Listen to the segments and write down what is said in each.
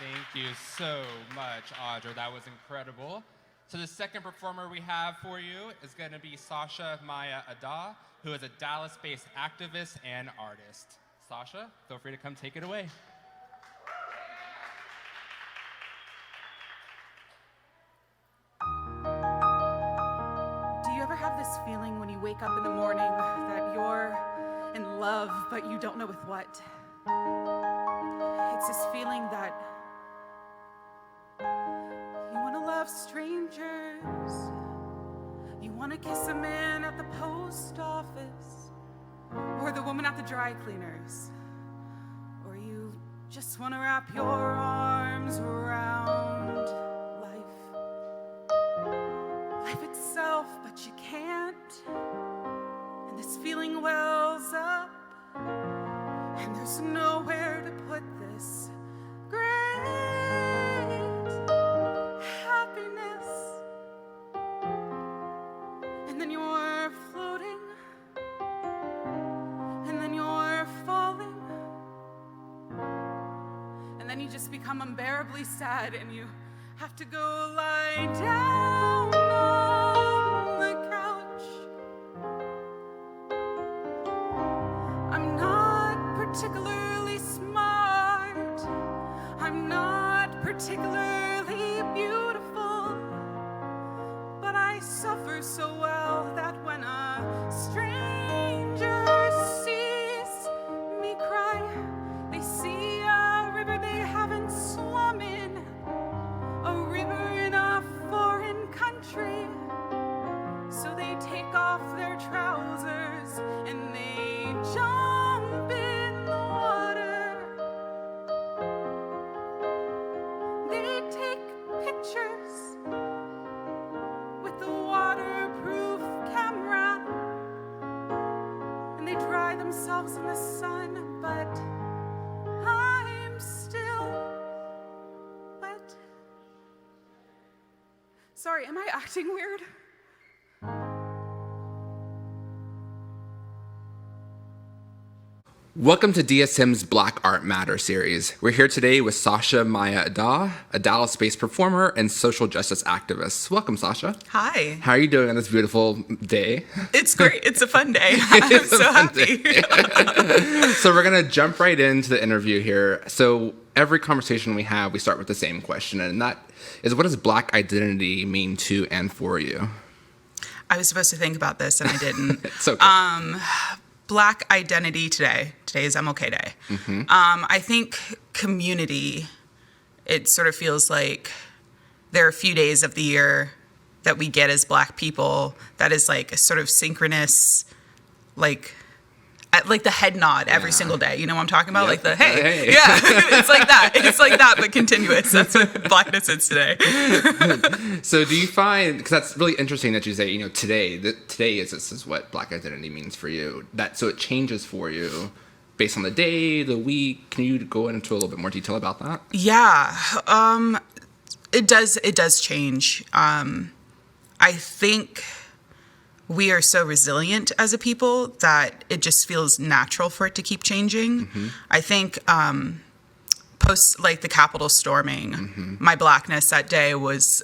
Thank you so much, Audra. That was incredible. So the second performer we have for you is going to be Sasha Maya Ada, who is a Dallas-based activist and artist. Sasha, feel free to come take it away. Do you ever have this feeling when you wake up in the morning that you're in love, but you don't know with what? It's this feeling that you want to love strangers. You want to kiss a man at the post office, or the woman at the dry cleaners, or you just want to wrap your arms around life itself, but you can't. And this feeling wells up, and there's nowhere to put this great happiness. And then you're floating, and then you're falling, and then you just become unbearably sad, and you have to go lie down on the couch. I'm not particularly smart. I'm not particularly beautiful, but I suffer so well that when a stranger sees me cry, they see a river they haven't swum in, a river in a foreign country. So they take off their trousers and they jump in the water. They take pictures with the waterproof camera, and they dry themselves in the sun, but I'm still wet. Sorry, am I acting weird? Welcome to DSM's Black Art Matter series. We're here today with Sasha Maya Ada, a Dallas-based performer and social justice activist. Welcome, Sasha. Hi. How are you doing on this beautiful day? It's great. It's a fun day. I'm so happy. So we're going to jump right into the interview here. So every conversation we have, we start with the same question, and that is, what does Black identity mean to and for you? I was supposed to think about this, and I didn't. It's okay. Black identity today. Today is MLK Day. Mm-hmm. I think community, it sort of feels like there are a few days of the year that we get as Black people that is like a sort of synchronous, like the head nod every single day. You know what I'm talking about? Yep. Like the, hey. Yeah, it's like that. It's like that, but continuous. That's what Blackness is today. So do you find, because that's really interesting that you say, today this is what Black identity means for you. So it changes for you based on the day, the week. Can you go into a little bit more detail about that? Yeah, it does change. I think we are so resilient as a people that it just feels natural for it to keep changing. Mm-hmm. I think post like the Capitol storming, mm-hmm. my Blackness that day was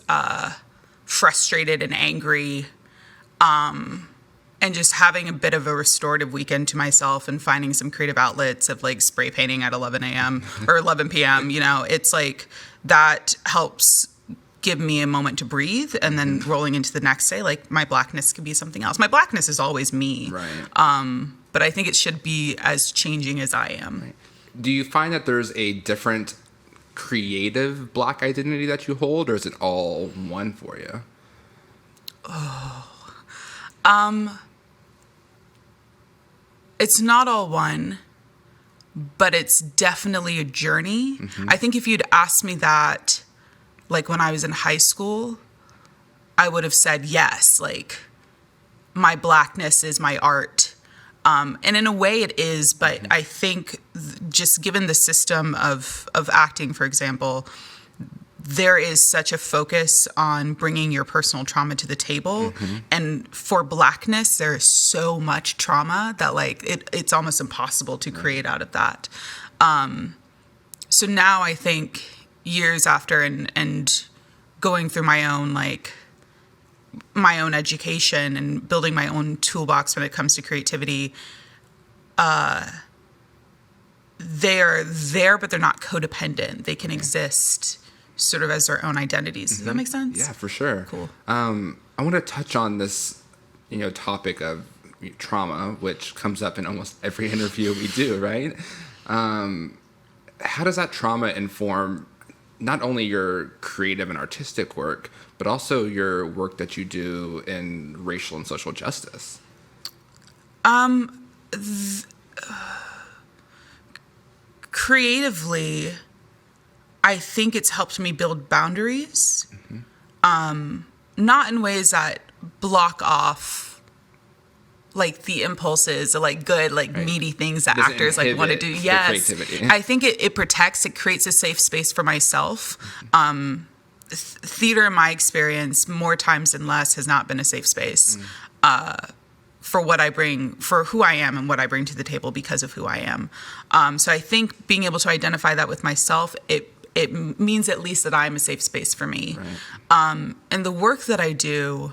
frustrated and angry, and just having a bit of a restorative weekend to myself and finding some creative outlets of like spray painting at 11 a.m. or 11 p.m. It's like that helps give me a moment to breathe, and then rolling into the next day, like my Blackness could be something else. My Blackness is always me. Right. But I think it should be as changing as I am. Right. Do you find that there's a different creative Black identity that you hold, or is it all one for you? It's not all one, but it's definitely a journey. Mm-hmm. I think if you'd asked me that, like when I was in high school, I would have said yes, like my Blackness is my art. And in a way it is, but I think just given the system of acting, for example, there is such a focus on bringing your personal trauma to the table. Mm-hmm. And for Blackness, there is so much trauma that like it's almost impossible to create out of that. So now I think years after and going through my own education and building my own toolbox when it comes to creativity, they're there, but they're not codependent. They can exist sort of as their own identities. Does that make sense? Yeah, for sure. Cool. I want to touch on this, topic of trauma, which comes up in almost every interview we do, right? How does that trauma inform not only your creative and artistic work, but also your work that you do in racial and social justice? Creatively, I think it's helped me build boundaries, not in ways that block off the impulses or good meaty things that Doesn't actors want to do. inhibit the Yes, creativity. I think it protects. It creates a safe space for myself. Theater, in my experience, more times than less, has not been a safe space for what I bring, for who I am and what I bring to the table because of who I am. So I think being able to identify that with myself, it means at least that I'm a safe space for me. Right. And the work that I do,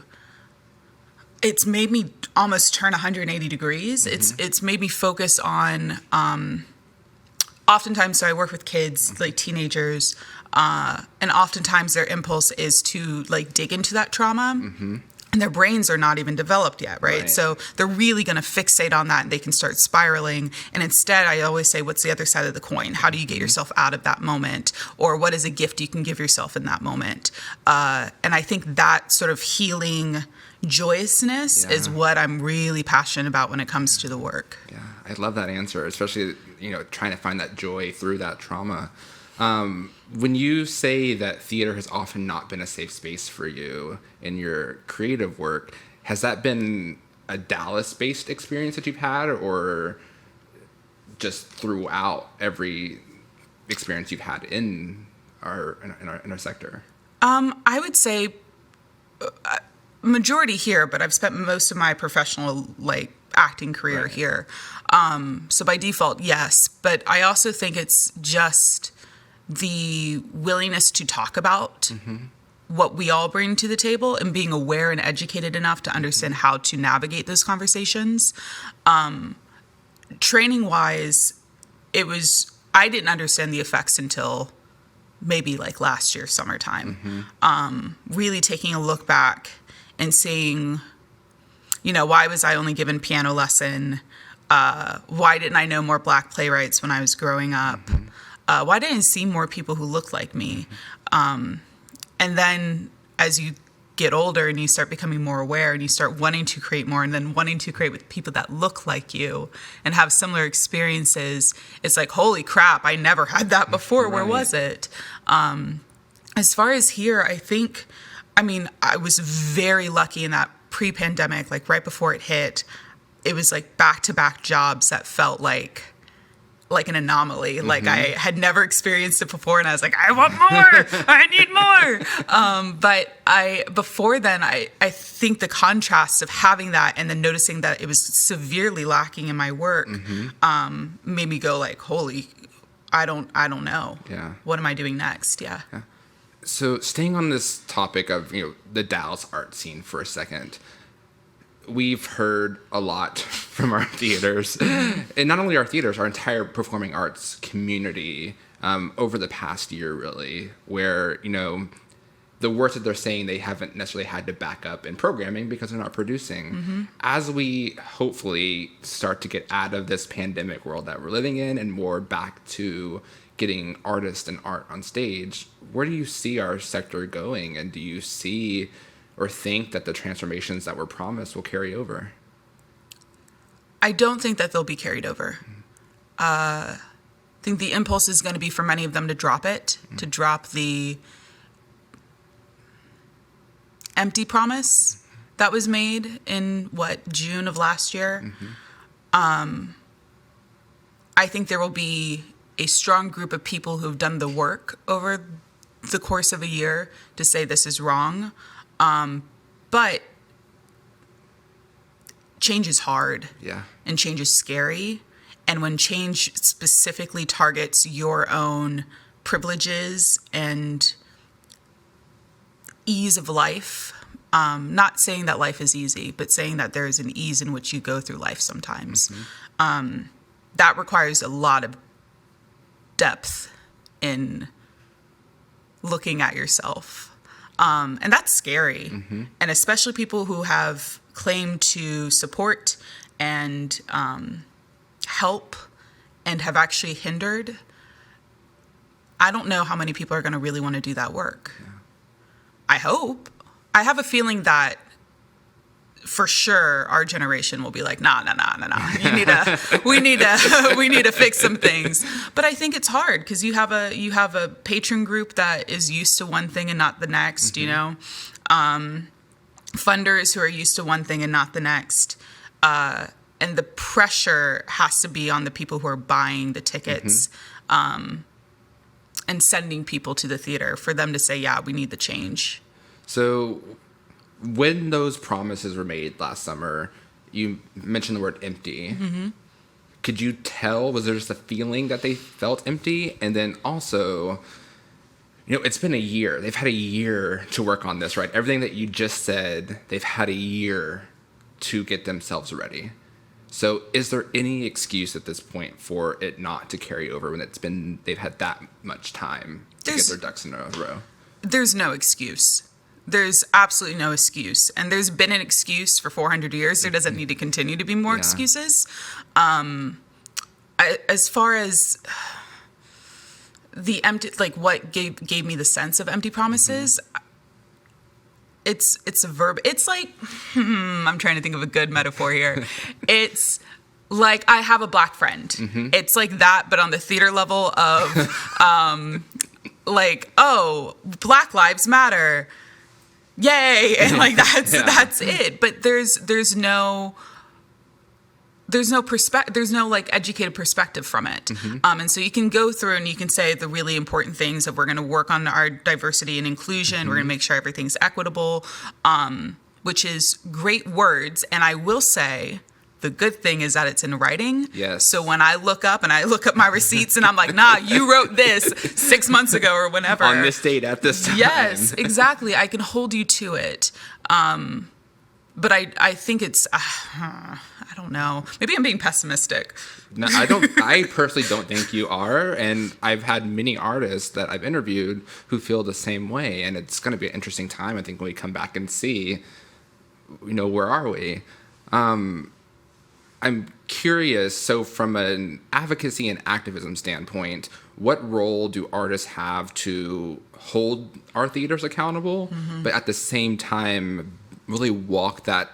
it's made me almost turn 180 degrees. It's made me focus on, oftentimes, so I work with kids, teenagers, and oftentimes their impulse is to dig into that trauma. And their brains are not even developed yet, right? So they're really going to fixate on that and they can start spiraling. And instead, I always say, what's the other side of the coin? How do you get yourself out of that moment? Or what is a gift you can give yourself in that moment? And I think that sort of healing joyousness is what I'm really passionate about when it comes to the work. Yeah, I love that answer, especially, trying to find that joy through that trauma. When you say that theater has often not been a safe space for you in your creative work, has that been a Dallas-based experience that you've had, or just throughout every experience you've had in our sector? I would say majority here, but I've spent most of my professional acting career here. So by default, yes. But I also think it's just the willingness to talk about what we all bring to the table and being aware and educated enough to understand how to navigate those conversations. Training wise, I didn't understand the effects until maybe last year, summertime. Really taking a look back and seeing, why was I only given piano lesson? Why didn't I know more Black playwrights when I was growing up? Why didn't I see more people who looked like me? And then as you get older and you start becoming more aware and you start wanting to create more and then wanting to create with people that look like you and have similar experiences, it's holy crap, I never had that before. Where was it? As far as here, I was very lucky in that pre-pandemic, right before it hit, it was back-to-back jobs that felt like an anomaly. I had never experienced it before, and I was I want more. I need more. But before then, I think the contrast of having that and then noticing that it was severely lacking in my work made me go holy, I don't know. Yeah. What am I doing next? Yeah. So staying on this topic of, the Dallas art scene for a second, we've heard a lot from our theaters, and not only our theaters, our entire performing arts community over the past year, really, where, the work that they're saying they haven't necessarily had to back up in programming because they're not producing. As we hopefully start to get out of this pandemic world that we're living in and more back to getting artists and art on stage, where do you see our sector going? And do you see or think that the transformations that were promised will carry over? I don't think that they'll be carried over. I think the impulse is going to be for many of them to drop it, to drop the empty promise that was made in, June of last year. I think there will be a strong group of people who've done the work over the course of a year to say this is wrong. But change is hard. Yeah. And change is scary. And when change specifically targets your own privileges and ease of life. Not saying that life is easy, but saying that there is an ease in which you go through life sometimes. That requires a lot of depth in looking at yourself. And that's scary. And especially people who have claimed to support and help and have actually hindered. I don't know how many people are going to really want to do that work. Yeah. I hope. I have a feeling that for sure our generation will be like, nah. We need to fix some things. But I think it's hard because you have a patron group that is used to one thing and not the next, you know, funders who are used to one thing and not the next. And the pressure has to be on the people who are buying the tickets, and sending people to the theater for them to say, yeah, we need the change. So when those promises were made last summer, you mentioned the word empty. Could you tell, was there just a feeling that they felt empty? And then also, you know, it's been a year. They've had a year to work on this, right? Everything that you just said, they've had a year to get themselves ready. So is there any excuse at this point for it not to carry over when they've had that much time to get their ducks in a row? There's no excuse. There's absolutely no excuse. And there's been an excuse for 400 years. There doesn't need to continue to be more excuses. As far as the empty, like what gave me the sense of empty promises, it's a verb. It's like, I'm trying to think of a good metaphor here. It's like I have a black friend. It's like that, but on the theater level of like, oh, Black Lives Matter. Yay. And like that's it. But there's no perspective, there's no like educated perspective from it. And so you can go through and you can say the really important things of we're going to work on our diversity and inclusion. We're going to make sure everything's equitable, which is great words. And I will say the good thing is that it's in writing. Yes. So when I look up my receipts and I'm like, nah, you wrote this 6 months ago or whenever. On this date at this time. Yes, exactly. I can hold you to it. But I think it's, I don't know. Maybe I'm being pessimistic. No, I personally don't think you are. And I've had many artists that I've interviewed who feel the same way. And it's going to be an interesting time, I think, when we come back and see, you know, where are we? I'm curious, so from an advocacy and activism standpoint, what role do artists have to hold our theaters accountable, but at the same time really walk that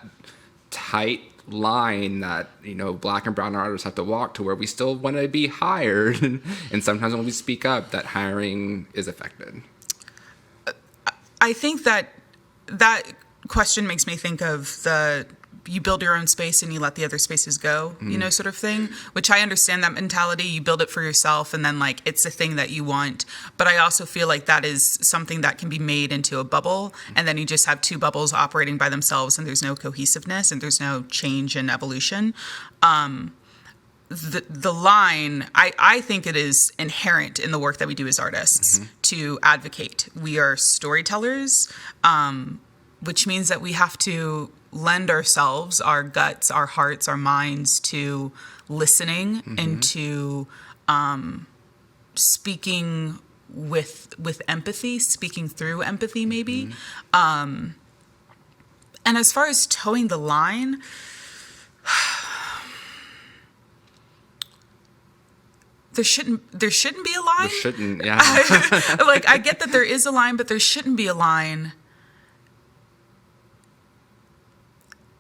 tight line that, you know, Black and brown artists have to walk to, where we still want to be hired, and sometimes when we speak up, that hiring is affected? I think that question makes me think of you build your own space and you let the other spaces go, you know, sort of thing, which I understand that mentality. You build it for yourself and then like it's the thing that you want. But I also feel like that is something that can be made into a bubble, and then you just have two bubbles operating by themselves and there's no cohesiveness and there's no change and evolution. The line, I think it is inherent in the work that we do as artists to advocate. We are storytellers, which means that we have to lend ourselves, our guts, our hearts, our minds to listening and to speaking with empathy, speaking through empathy maybe. And as far as towing the line, there shouldn't be a line. There shouldn't, yeah. Like, I get that there is a line, but there shouldn't be a line.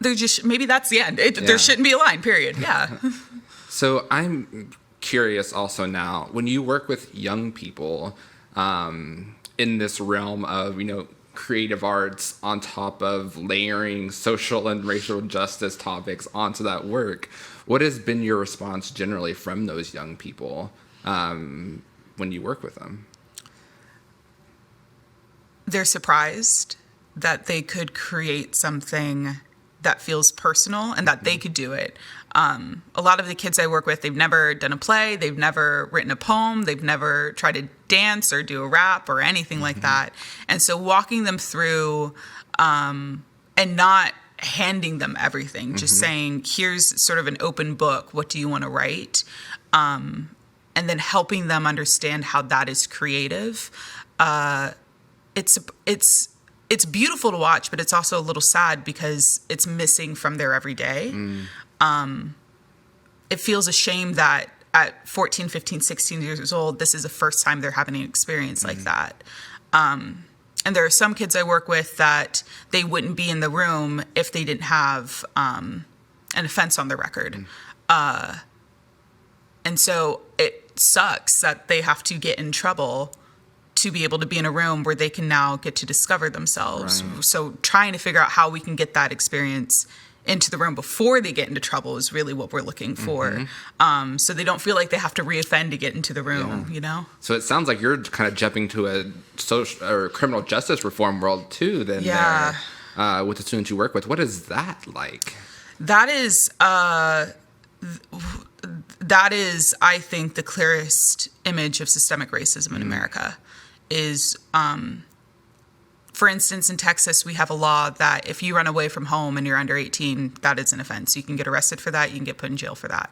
Maybe that's the end. There shouldn't be a line, period. Yeah. So I'm curious also now, when you work with young people in this realm of, you know, creative arts on top of layering social and racial justice topics onto that work, what has been your response generally from those young people when you work with them? They're surprised that they could create something that feels personal and that they could do it. A lot of the kids I work with, they've never done a play, they've never written a poem, they've never tried to dance or do a rap or anything like that. And so walking them through and not handing them everything, just saying, here's sort of an open book. What do you want to write? And then helping them understand how that is creative. It's beautiful to watch, but it's also a little sad because it's missing from their everyday. It feels a shame that at 14, 15, 16 years old, this is the first time they're having an experience like that. And there are some kids I work with that they wouldn't be in the room if they didn't have an offense on their record. And so it sucks that they have to get in trouble to be able to be in a room where they can now get to discover themselves. Right. So trying to figure out how we can get that experience into the room before they get into trouble is really what we're looking for. So they don't feel like they have to reoffend to get into the room, you know? So it sounds like you're kind of jumping to a social or criminal justice reform world too then there, with the students you work with. What is that like? That is, I think, the clearest image of systemic racism in America is, for instance, in Texas, we have a law that if you run away from home and you're under 18, that is an offense. You can get arrested for that. You can get put in jail for that.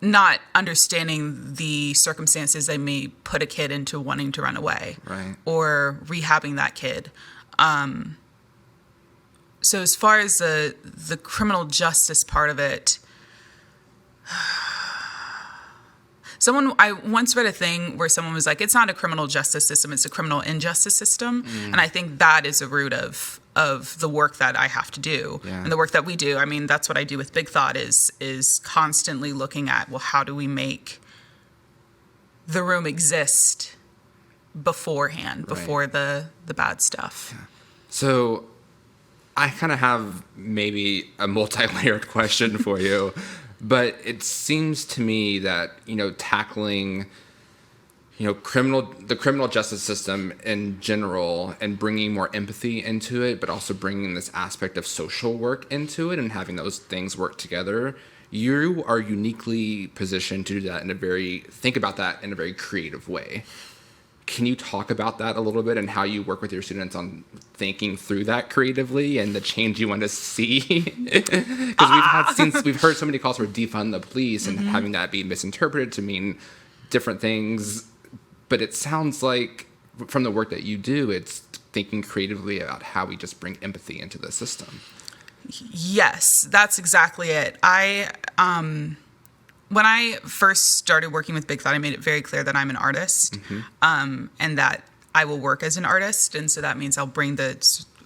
Not understanding the circumstances that may put a kid into wanting to run away, right, or rehabbing that kid. So as far as the criminal justice part of it, I once read a thing where someone was like, it's not a criminal justice system, it's a criminal injustice system. And I think that is a root of the work that I have to do and the work that we do. I mean, that's what I do with Big Thought is constantly looking at, well, how do we make the room exist beforehand, before the bad stuff? Yeah. So I kind of have maybe a multi-layered question for you. But it seems to me that, tackling, the criminal justice system in general and bringing more empathy into it, but also bringing this aspect of social work into it and having those things work together, you are uniquely positioned to do that think about that in a very creative way. Can you talk about that a little bit and how you work with your students on thinking through that creatively and the change you want to see? Because we've heard so many calls for defund the police and having that be misinterpreted to mean different things. But it sounds like from the work that you do, it's thinking creatively about how we just bring empathy into the system. Yes, that's exactly it. When I first started working with Big Thought, I made it very clear that I'm an artist, and that I will work as an artist, and so that means I'll bring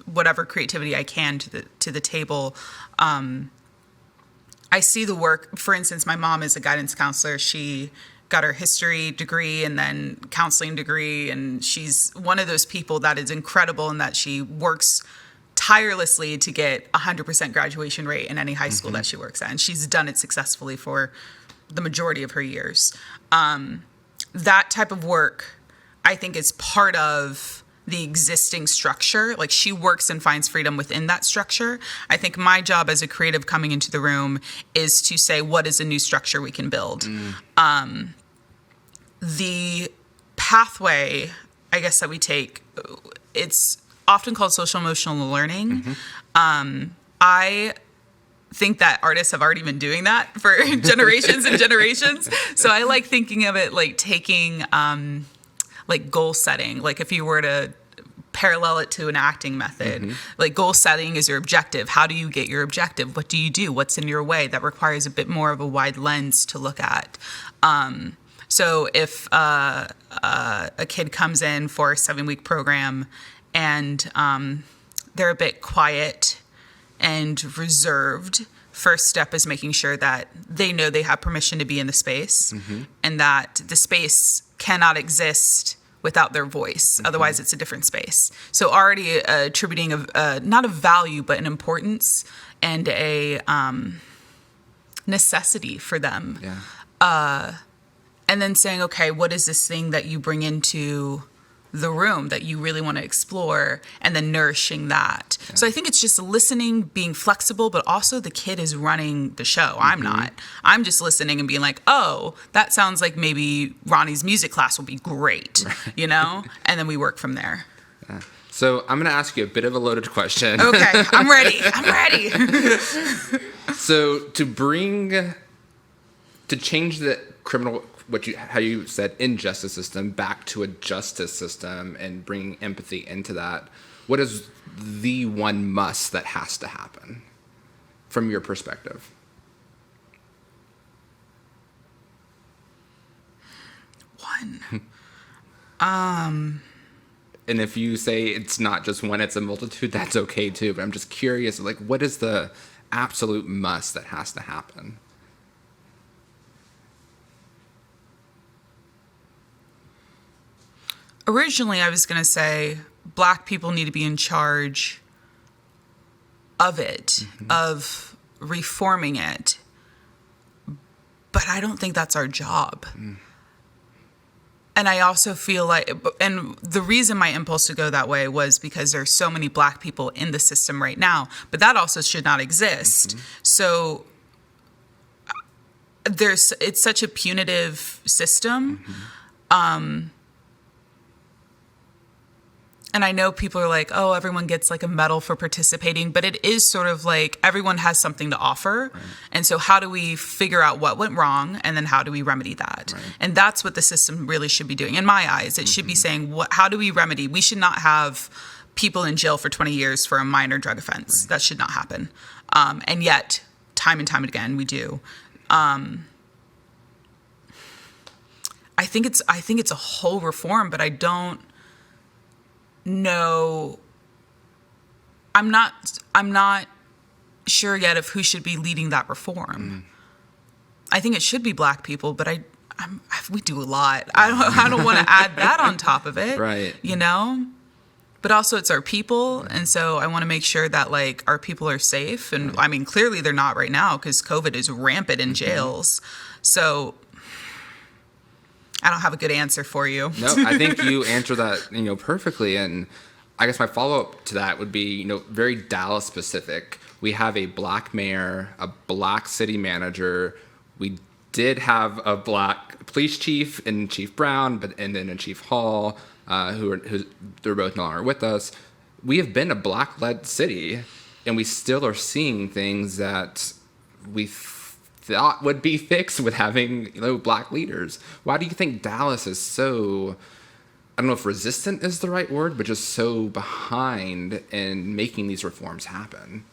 whatever creativity I can to the table. I see the work. For instance, my mom is a guidance counselor. She got her history degree and then counseling degree, and she's one of those people that is incredible in that she works tirelessly to get 100% graduation rate in any high school that she works at, and she's done it successfully for the majority of her years. That type of work, I think, is part of the existing structure. Like, she works and finds freedom within that structure. I think my job as a creative coming into the room is to say, what is a new structure we can build? The pathway, I guess, that we take, it's often called social emotional learning. I think that artists have already been doing that for generations and generations. So I like thinking of it like taking like goal setting. Like if you were to parallel it to an acting method, like goal setting is your objective. How do you get your objective? What do you do? What's in your way? That requires a bit more of a wide lens to look at. So if a kid comes in for a 7-week program and they're a bit quiet and reserved, first step is making sure that they know they have permission to be in the space and that the space cannot exist without their voice. Otherwise, it's a different space. So already attributing not a value, but an importance and a necessity for them. And then saying, okay, what is this thing that you bring into the room that you really want to explore, and then nourishing that. Yeah. So I think it's just listening, being flexible, but also the kid is running the show. I'm not. I'm just listening and being like, oh, that sounds like maybe Ronnie's music class will be great, you know? And then we work from there. Yeah. So I'm going to ask you a bit of a loaded question. Okay, I'm ready. So to change the criminal, how you said, injustice system back to a justice system and bring empathy into that, what is the one must that has to happen from your perspective? And if you say it's not just one, it's a multitude, that's okay too. But I'm just curious, like, what is the absolute must that has to happen? Originally, I was going to say Black people need to be in charge of it, of reforming it. But I don't think that's our job. And I also feel like, and the reason my impulse to go that way was because there's so many Black people in the system right now, but that also should not exist. So it's such a punitive system. And I know people are like, oh, everyone gets like a medal for participating, but it is sort of like everyone has something to offer. Right. And so how do we figure out what went wrong, and then how do we remedy that? Right. And that's what the system really should be doing. In my eyes, it should be saying, how do we remedy? We should not have people in jail for 20 years for a minor drug offense. Right. That should not happen. And yet, time and time again, we do. I think it's a whole reform, but I don't know. I'm not sure yet of who should be leading that reform. I think it should be Black people, but we do a lot. I don't want to add that on top of it. Right. You know? But also it's our people, and so I want to make sure that like our people are safe. And I mean, clearly they're not right now because COVID is rampant in jails. So I don't have a good answer for you. No, I think you answered that, perfectly. And I guess my follow-up to that would be, very Dallas specific. We have a Black mayor, a Black city manager. We did have a Black police chief in Chief Brown, and then in Chief Hall, they're both no longer with us. We have been a Black-led city, and we still are seeing things that we thought would be fixed with having Black leaders. Why do you think Dallas is so, I don't know if resistant is the right word, but just so behind in making these reforms happen?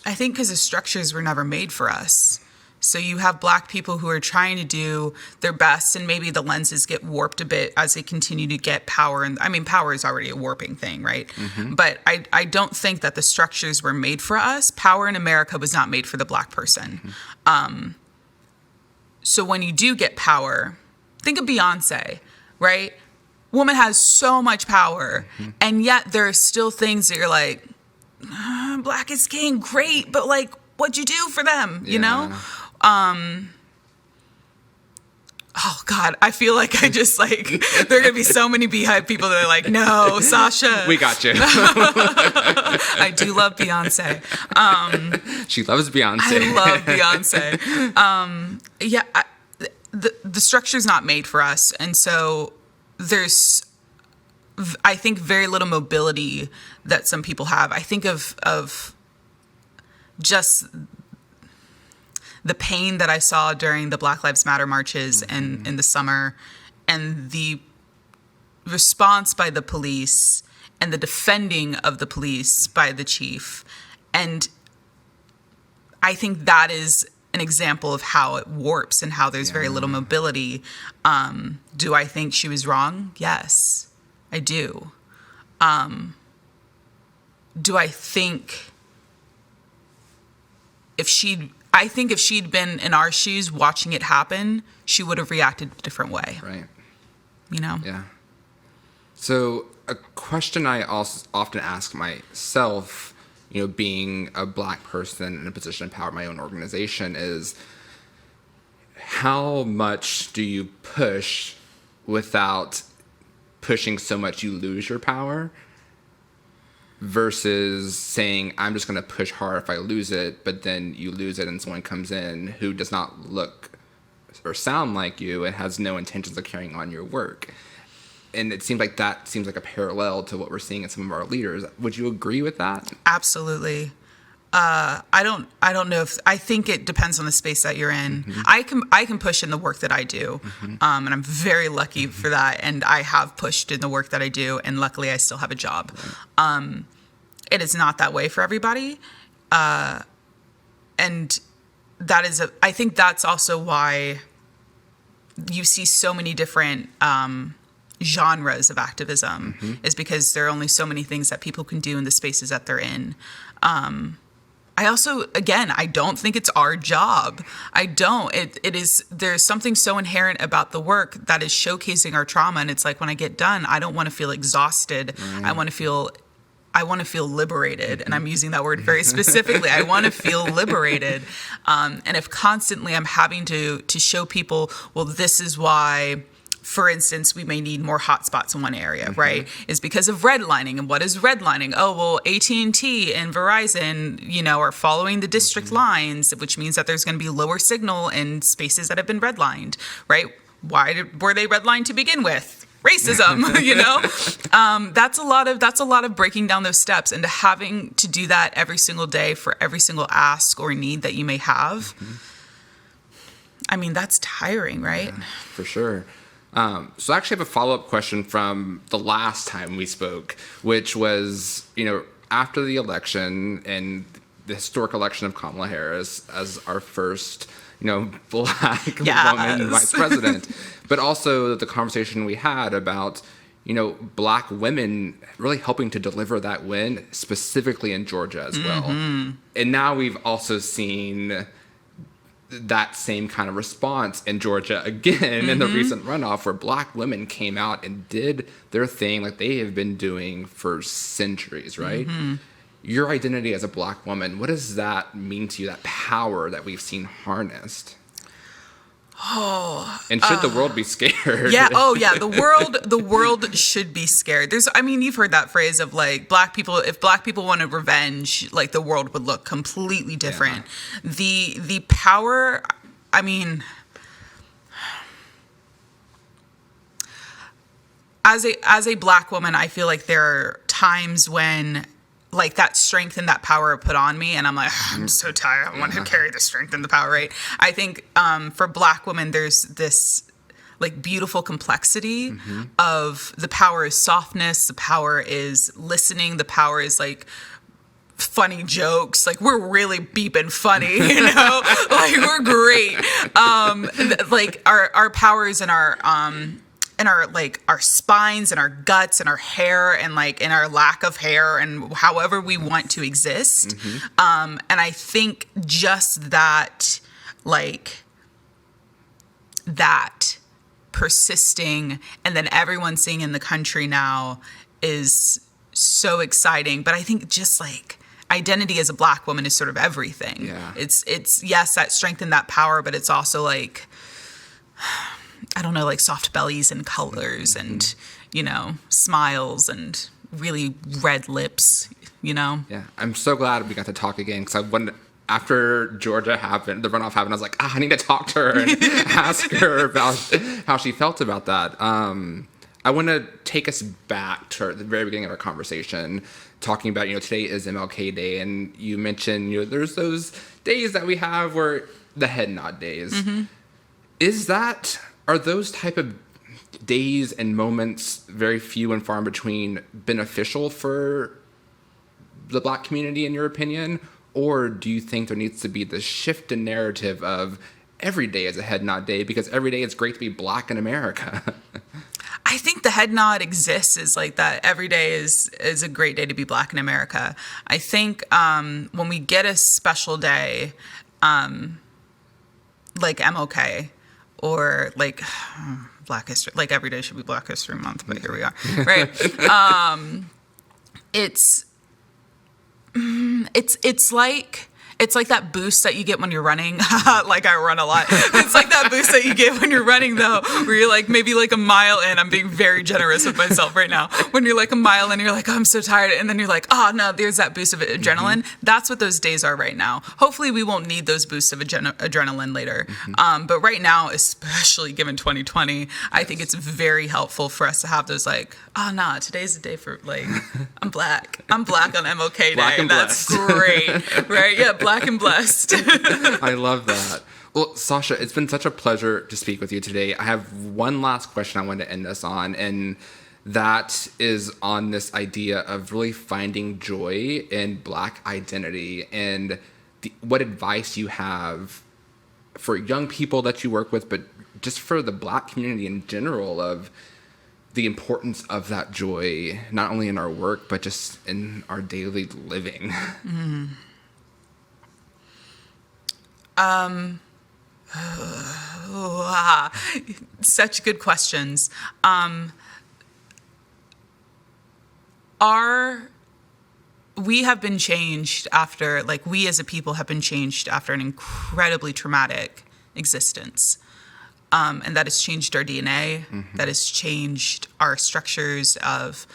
I think because the structures were never made for us. So you have Black people who are trying to do their best, and maybe the lenses get warped a bit as they continue to get power. And I mean, power is already a warping thing, right? But I don't think that the structures were made for us. Power in America was not made for the Black person. So when you do get power, think of Beyonce, right? Woman has so much power, and yet there are still things that you're like, Black is king, great, but like, what'd you do for them, you know? Oh God, I feel like I just like, there are gonna be so many Beehive people that are like, no, Sasha. We got you. I do love Beyonce. She loves Beyonce. I love Beyonce. The structure's not made for us. And so there's, I think, very little mobility that some people have. I think of just the pain that I saw during the Black Lives Matter marches in the summer, and the response by the police and the defending of the police by the chief. And I think that is an example of how it warps and how there's very little mobility. Do I think she was wrong? Yes, I do. Do I think if she'd been in our shoes watching it happen, she would have reacted a different way. Right. Yeah. So a question I also often ask myself, being a Black person in a position of power in my own organization, is how much do you push without pushing so much you lose your power, versus saying, I'm just going to push hard if I lose it, but then you lose it and someone comes in who does not look or sound like you and has no intentions of carrying on your work. And it seems like a parallel to what we're seeing in some of our leaders. Would you agree with that? Absolutely. I don't know if, I think it depends on the space that you're in. Mm-hmm. I can push in the work that I do. Mm-hmm. And I'm very lucky for that. And I have pushed in the work that I do. And luckily I still have a job. Right. It is not that way for everybody. And that is, I think that's also why you see so many different, genres of activism, is because there are only so many things that people can do in the spaces that they're in. I also, again, I don't think it's our job. I don't. It is, there's something so inherent about the work that is showcasing our trauma. And it's like, when I get done, I don't want to feel exhausted. I want to feel liberated. And I'm using that word very specifically. I want to feel liberated. And if constantly I'm having to show people, well, this is why, for instance, we may need more hotspots in one area, right? Is because of redlining. And what is redlining? Oh, well, AT&T and Verizon, are following the district lines, which means that there's going to be lower signal in spaces that have been redlined, right? Why were they redlined to begin with? Racism, that's a lot of breaking down those steps, and having to do that every single day for every single ask or need that you may have. I mean, that's tiring, right? Yeah, for sure. So I actually have a follow-up question from the last time we spoke, which was, after the election and the historic election of Kamala Harris as our first, Black woman vice president, but also the conversation we had about, Black women really helping to deliver that win, specifically in Georgia as well. And now we've also seen that same kind of response in Georgia again in the recent runoff, where Black women came out and did their thing like they have been doing for centuries, right? Your identity as a Black woman, what does that mean to you, that power that we've seen harnessed? And should the world be scared? Yeah. Oh, yeah. The world should be scared. You've heard that phrase of like, if Black people wanted revenge, like the world would look completely different. Yeah. The power, as a Black woman, I feel like there are times when like that strength and that power are put on me, and I'm like, I'm so tired. I want to carry the strength and the power, right? I think for Black women, there's this like beautiful complexity of the power is softness, the power is listening, the power is like funny jokes. Like we're really beeping funny, like we're great. Like our powers and our like our spines and our guts and our hair and like in our lack of hair and however we want to exist. And I think just that, like that persisting and then everyone seeing in the country now is so exciting. But I think just like identity as a Black woman is sort of everything. Yeah. It's yes, that strength and that power, but it's also like, I don't know, like soft bellies and colors and, smiles and really red lips, Yeah, I'm so glad we got to talk again, because after Georgia happened, the runoff happened, I was like, I need to talk to her and ask her about how she felt about that. I want to take us back to the very beginning of our conversation, talking about, today is MLK Day, and you mentioned, there's those days that we have where the head nod days. Are those type of days and moments, very few and far in between, beneficial for the Black community in your opinion? Or do you think there needs to be this shift in narrative of every day is a head nod day because every day it's great to be Black in America? I think the head nod exists as like that every day is a great day to be Black in America. I think when we get a special day, like MLK, or like Black History, like every day should be Black History Month, but here we are, right? It's like It's like that boost that you get when you're running. Like I run a lot. It's like that boost that you get when you're running though, where you're like maybe like a mile in. I'm being very generous with myself right now. When you're like a mile in, you're like, oh, I'm so tired. And then you're like, oh no, there's that boost of adrenaline. That's what those days are right now. Hopefully we won't need those boosts of adrenaline later. But right now, especially given 2020, I think it's very helpful for us to have those like, oh no, today's the day for like, I'm black on MLK Day. Black and That's blessed. great, right? Yeah, black and blessed. I love that. Well, Sasha, it's been such a pleasure to speak with you today. I have one last question I want to end us on, and that is on this idea of really finding joy in Black identity and what advice you have for young people that you work with, but just for the Black community in general, of the importance of that joy, not only in our work, but just in our daily living. Such good questions. We have been changed after, like, we as a people have been changed after an incredibly traumatic existence. And that has changed our DNA. That has changed our structures of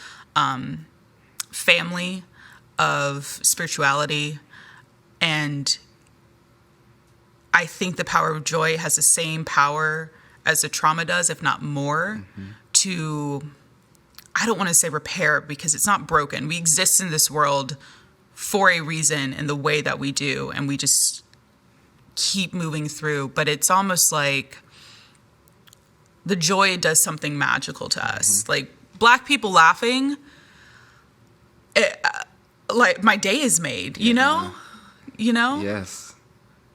family, of spirituality. And I think the power of joy has the same power as the trauma does, if not more, to, I don't want to say repair, because it's not broken. We exist in this world for a reason in the way that we do, and we just keep moving through. But it's almost like the joy does something magical to us. Like, Black people laughing, like, my day is made, you know? You know? Yes.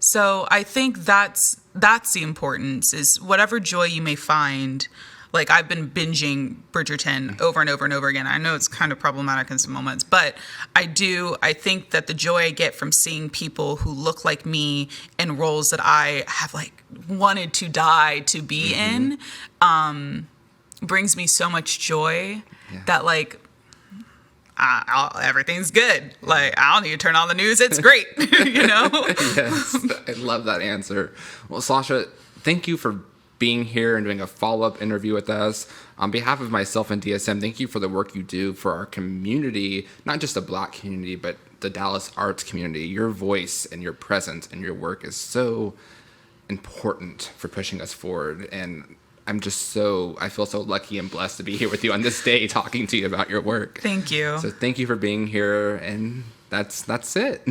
So I think that's the importance, is whatever joy you may find. Like, I've been binging Bridgerton over and over and over again. I know it's kind of problematic in some moments, but I think that the joy I get from seeing people who look like me in roles that I have like wanted to die to be in, brings me so much joy that, like, everything's good. Like, I don't need to turn on the news. It's great. You know? Yes, I love that answer. Well, Sasha, thank you for being here and doing a follow-up interview with us. On behalf of myself and DSM, thank you for the work you do for our community, not just the Black community, but the Dallas arts community. Your voice and your presence and your work is so important for pushing us forward. And I feel so lucky and blessed to be here with you on this day talking to you about your work. Thank you. So thank you for being here, and that's it.